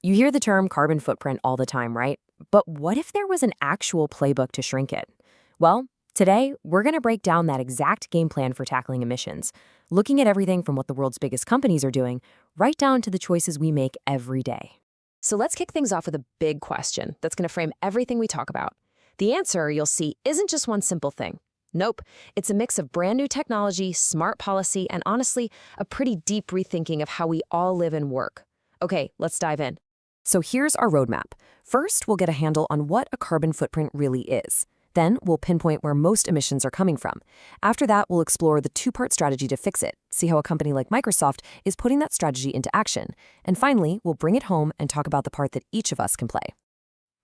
You hear the term carbon footprint all the time, right? But what if there was an actual playbook to shrink it? Well, today we're going to break down that exact game plan for tackling emissions, looking at everything from what the world's biggest companies are doing, right down to the choices we make every day. So let's kick things off with a big question that's going to frame everything we talk about. The answer, you'll see, isn't just one simple thing. Nope, it's a mix of brand new technology, smart policy, and honestly, a pretty deep rethinking of how we all live and work. Okay, let's dive in. So here's our roadmap. First, we'll get a handle on what a carbon footprint really is. Then, we'll pinpoint where most emissions are coming from. After that, we'll explore the two-part strategy to fix it, see how a company like Microsoft is putting that strategy into action. And finally, we'll bring it home and talk about the part that each of us can play.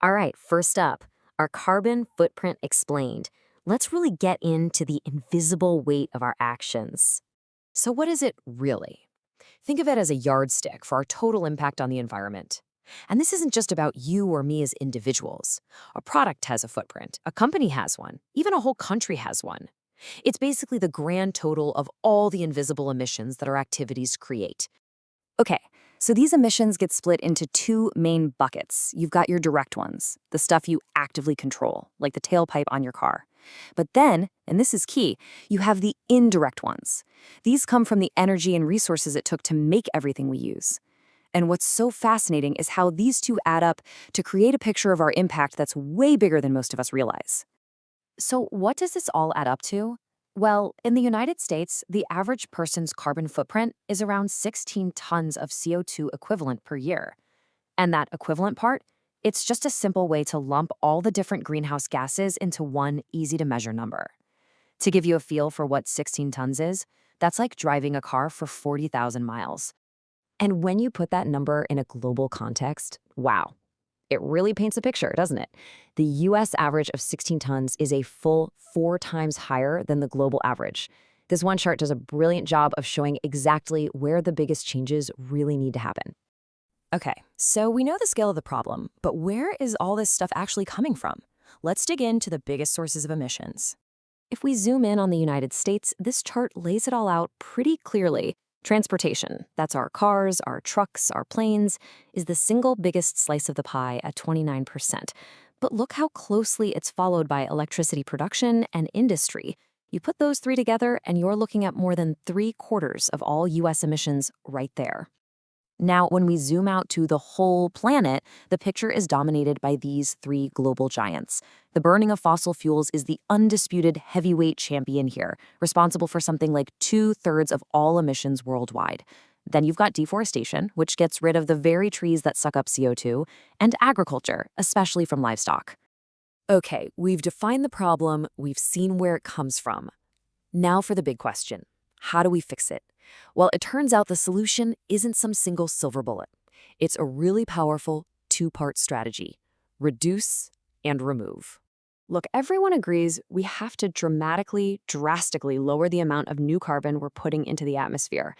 All right, first up, our carbon footprint explained. Let's really get into the invisible weight of our actions. So what is it really? Think of it as a yardstick for our total impact on the environment. And this isn't just about you or me as individuals. A product has a footprint, a company has one, even a whole country has one. It's basically the grand total of all the invisible emissions that our activities create. Okay, so these emissions get split into two main buckets. You've got your direct ones, the stuff you actively control, like the tailpipe on your car. But then, and this is key, you have the indirect ones. These come from the energy and resources it took to make everything we use. And what's so fascinating is how these two add up to create a picture of our impact that's way bigger than most of us realize. So what does this all add up to? Well, in the United States, the average person's carbon footprint is around 16 tons of CO2 equivalent per year. And that equivalent part, it's just a simple way to lump all the different greenhouse gases into one easy-to-measure number. To give you a feel for what 16 tons is, that's like driving a car for 40,000 miles. And when you put that number in a global context, wow, it really paints a picture, doesn't it? The US average of 16 tons is a full 4 times higher than the global average. This one chart does a brilliant job of showing exactly where the biggest changes really need to happen. Okay, so we know the scale of the problem, but where is all this stuff actually coming from? Let's dig into the biggest sources of emissions. If we zoom in on the United States, this chart lays it all out pretty clearly. Transportation, that's our cars, our trucks, our planes, is the single biggest slice of the pie at 29%. But look how closely it's followed by electricity production and industry. You put those three together and you're looking at more than 3/4 of all US emissions right there. Now, when we zoom out to the whole planet, the picture is dominated by these three global giants. The burning of fossil fuels is the undisputed heavyweight champion here, responsible for something like 2/3 of all emissions worldwide. Then you've got deforestation, which gets rid of the very trees that suck up CO2, and agriculture, especially from livestock. Okay, we've defined the problem, we've seen where it comes from. Now for the big question. How do we fix it? Well, it turns out the solution isn't some single silver bullet. It's a really powerful two-part strategy: reduce and remove. Look, everyone agrees we have to drastically lower the amount of new carbon we're putting into the atmosphere.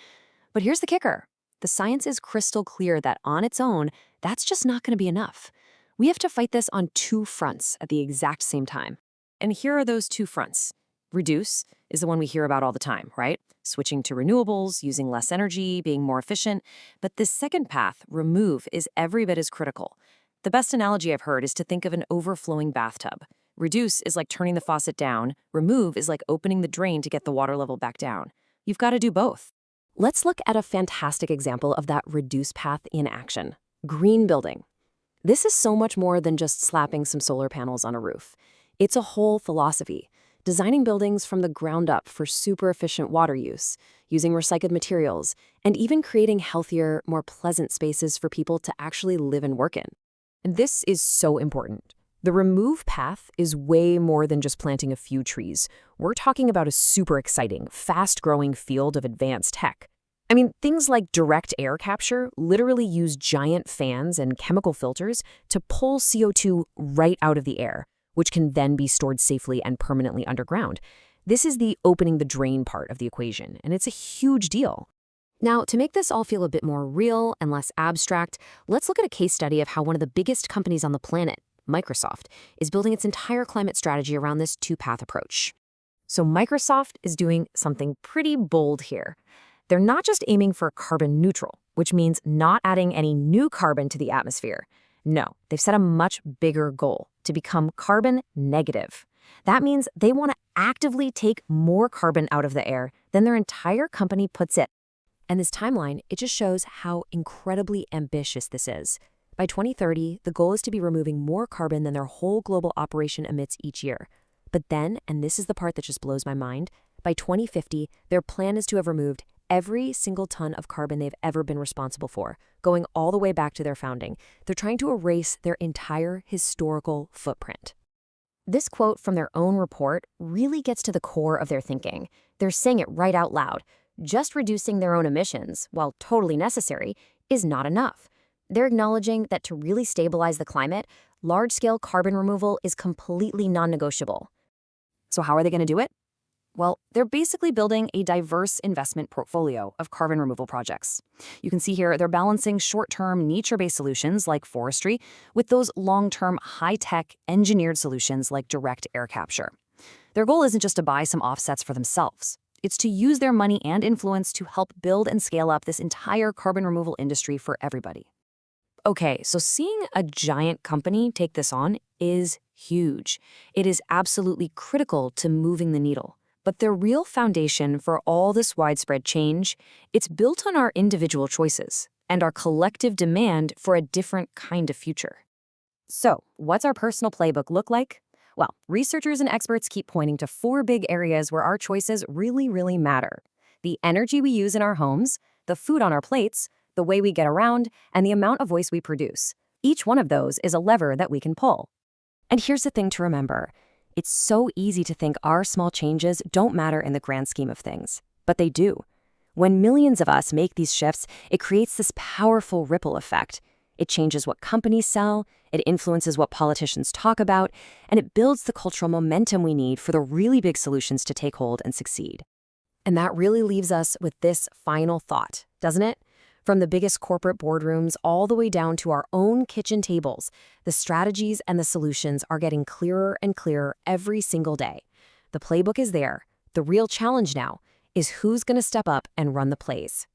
But here's the kicker. The science is crystal clear that on its own, that's just not going to be enough. We have to fight this on two fronts at the exact same time. And here are those two fronts. Reduce is the one we hear about all the time, right? Switching to renewables, using less energy, being more efficient. But this second path, remove, is every bit as critical. The best analogy I've heard is to think of an overflowing bathtub. Reduce is like turning the faucet down. Remove is like opening the drain to get the water level back down. You've got to do both. Let's look at a fantastic example of that reduce path in action. Green building. This is so much more than just slapping some solar panels on a roof. It's a whole philosophy. Designing buildings from the ground up for super efficient water use, using recycled materials, and even creating healthier, more pleasant spaces for people to actually live and work in. And this is so important. The remove path is way more than just planting a few trees. We're talking about a super exciting, fast-growing field of advanced tech. I mean, things like direct air capture literally use giant fans and chemical filters to pull CO2 right out of the air, which can then be stored safely and permanently underground. This is the opening the drain part of the equation, and it's a huge deal. Now, to make this all feel a bit more real and less abstract, let's look at a case study of how one of the biggest companies on the planet, Microsoft, is building its entire climate strategy around this two-path approach. So Microsoft is doing something pretty bold here. They're not just aiming for carbon neutral. which means not adding any new carbon to the atmosphere. No, they've set a much bigger goal to become carbon negative. That means they want to actively take more carbon out of the air than their entire company puts it. And this timeline, it just shows how incredibly ambitious this is. By 2030, the goal is to be removing more carbon than their whole global operation emits each year. But then, and this is the part that just blows my mind, by 2050, their plan is to have removed every single ton of carbon they've ever been responsible for, going all the way back to their founding. They're trying to erase their entire historical footprint. This quote from their own report really gets to the core of their thinking. They're saying it right out loud. Just reducing their own emissions, while totally necessary, is not enough. They're acknowledging that to really stabilize the climate, large-scale carbon removal is completely non-negotiable. So how are they going to do it? Well, they're basically building a diverse investment portfolio of carbon removal projects. You can see here they're balancing short-term nature-based solutions like forestry with those long-term high-tech engineered solutions like direct air capture. Their goal isn't just to buy some offsets for themselves. It's to use their money and influence to help build and scale up this entire carbon removal industry for everybody. Okay, so seeing a giant company take this on is huge. It is absolutely critical to moving the needle. But the real foundation for all this widespread change, it's built on our individual choices and our collective demand for a different kind of future. So, what's our personal playbook look like? Well, researchers and experts keep pointing to 4 big areas where our choices really matter. The energy we use in our homes, the food on our plates, the way we get around, and the amount of waste we produce. Each one of those is a lever that we can pull. And here's the thing to remember. It's so easy to think our small changes don't matter in the grand scheme of things, but they do. When millions of us make these shifts, it creates this powerful ripple effect. It changes what companies sell, it influences what politicians talk about, and it builds the cultural momentum we need for the really big solutions to take hold and succeed. And that really leaves us with this final thought, doesn't it? From the biggest corporate boardrooms all the way down to our own kitchen tables, the strategies and the solutions are getting clearer and clearer every single day. The playbook is there. The real challenge now is who's going to step up and run the plays.